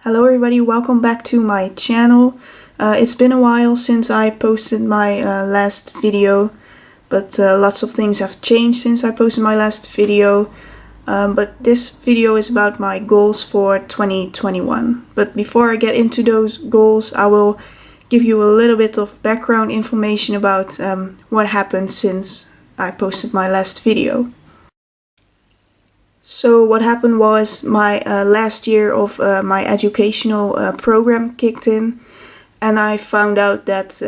Hello everybody, welcome back to my channel. It's been a while since I posted my last video, but lots of things have changed since I posted my last video. But this video is about my goals for 2021. But before I get into those goals, I will give you a little bit of background information about what happened since I posted my last video. So what happened was my last year of my educational program kicked in, and I found out that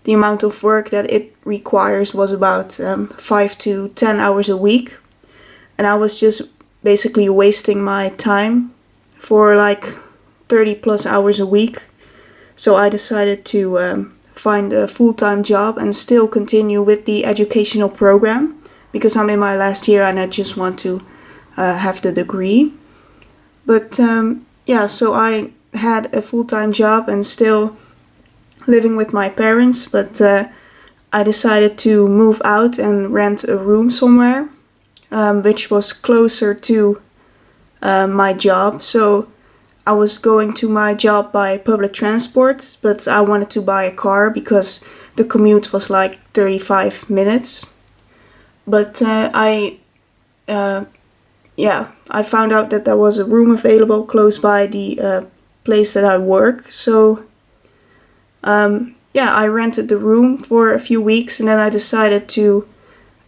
the amount of work that it requires was about 5 to 10 hours a week, and I was just basically wasting my time for like 30 plus hours a week. So I decided to find a full-time job and still continue with the educational program, because I'm in my last year and I just want to have the degree. But yeah, so I had a full-time job and still living with my parents, but I decided to move out and rent a room somewhere, which was closer to my job. So I was going to my job by public transport, but I wanted to buy a car because the commute was like 35 minutes. But I found out that there was a room available close by the place that I work. So I rented the room for a few weeks, and then I decided to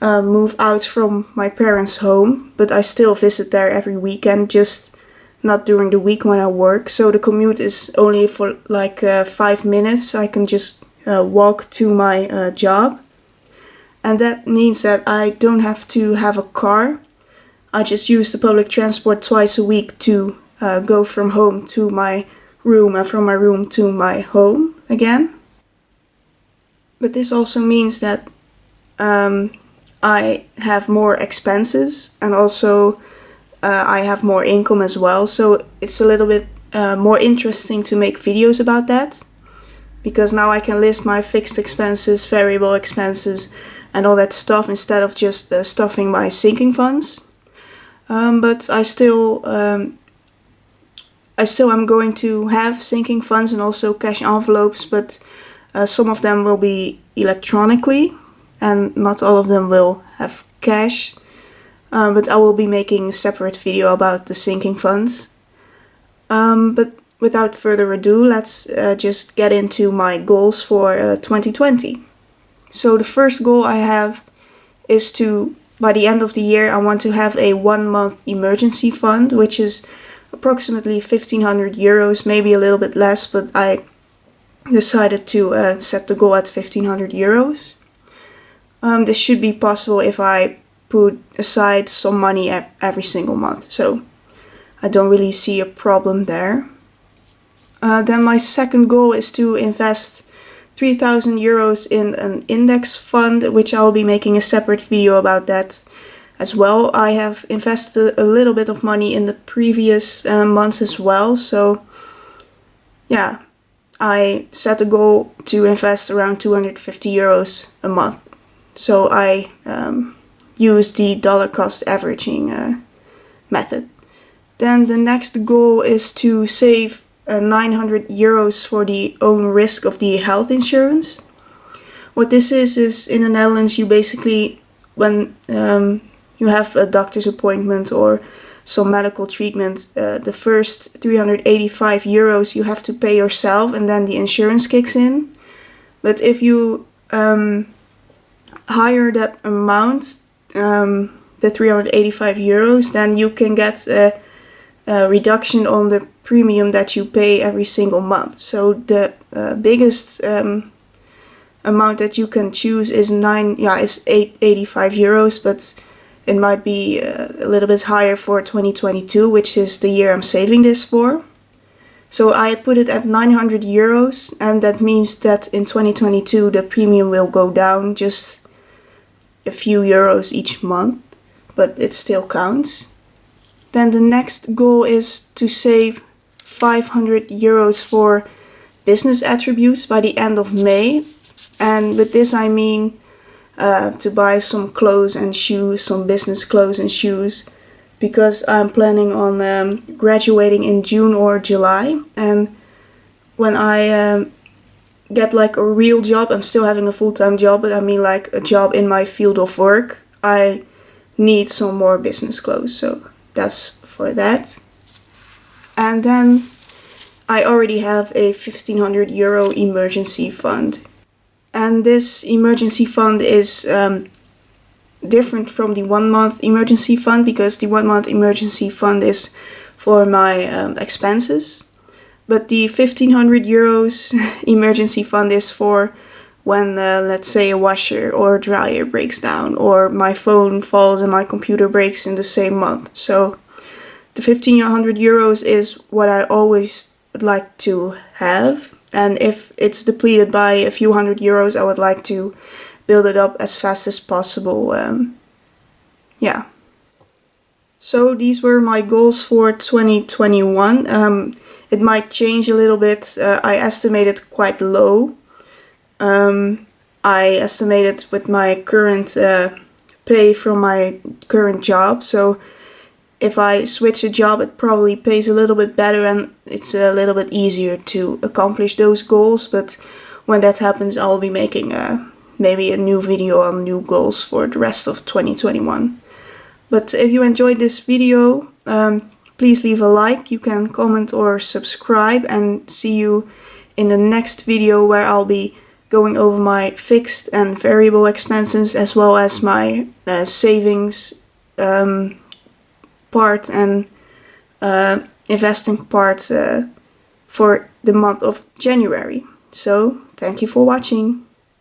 move out from my parents' home. But I still visit there every weekend, just not during the week when I work. So the commute is only for like 5 minutes. I can just walk to my job. And that means that I don't have to have a car. I just use the public transport twice a week to go from home to my room and from my room to my home again. But this also means that I have more expenses, and also I have more income as well. So it's a little bit more interesting to make videos about that, because now I can list my fixed expenses, variable expenses, and all that stuff, instead of just stuffing my sinking funds. But I still am going to have sinking funds and also cash envelopes, but some of them will be electronically and not all of them will have cash. But I will be making a separate video about the sinking funds. But without further ado, let's just get into my goals for 2020. So the first goal I have is to, by the end of the year, I want to have a 1-month emergency fund, which is approximately 1,500 euros, maybe a little bit less, but I decided to set the goal at 1,500 euros. This should be possible if I put aside some money every single month, so I don't really see a problem there. Then my second goal is to invest 3,000 euros in an index fund, which I'll be making a separate video about that as well. I have invested a little bit of money in the previous months as well, so yeah, I set a goal to invest around 250 euros a month. So I use the dollar cost averaging method. Then the next goal is to save 900 euros for the own risk of the health insurance. What this is in the Netherlands, you basically, when you have a doctor's appointment or some medical treatment, the first 385 euros you have to pay yourself, and then the insurance kicks in. But if you hire that amount, the 385 euros, then you can get a reduction on the premium that you pay every single month. So the biggest amount that you can choose is 885 euros, but it might be a little bit higher for 2022, which is the year I'm saving this for. So I put it at 900 euros, and that means that in 2022 the premium will go down just a few euros each month, but it still counts. Then the next goal is to save 500 euros for business attributes by the end of May. And with this I mean to buy some clothes and shoes, some business clothes and shoes, because I'm planning on graduating in June or July, and when I get like a real job, I'm still having a full-time job, but I mean like a job in my field of work, I need some more business clothes, so that's for that. And then I already have a 1,500 euro emergency fund. And this emergency fund is different from the 1 month emergency fund, because the 1 month emergency fund is for my expenses. But the 1,500 euros emergency fund is for when, let's say, a washer or dryer breaks down, or my phone falls and my computer breaks in the same month. So the 1,500 euros is what I always would like to have. And if it's depleted by a few hundred euros, I would like to build it up as fast as possible. Yeah. So these were my goals for 2021. It might change a little bit. I estimated quite low. I estimated with my current pay from my current job. So if I switch a job, it probably pays a little bit better and it's a little bit easier to accomplish those goals. But when that happens, I'll be making maybe a new video on new goals for the rest of 2021. But if you enjoyed this video, please leave a like, you can comment or subscribe, and see you in the next video, where I'll be going over my fixed and variable expenses, as well as my savings part and investing part for the month of January. So thank you for watching.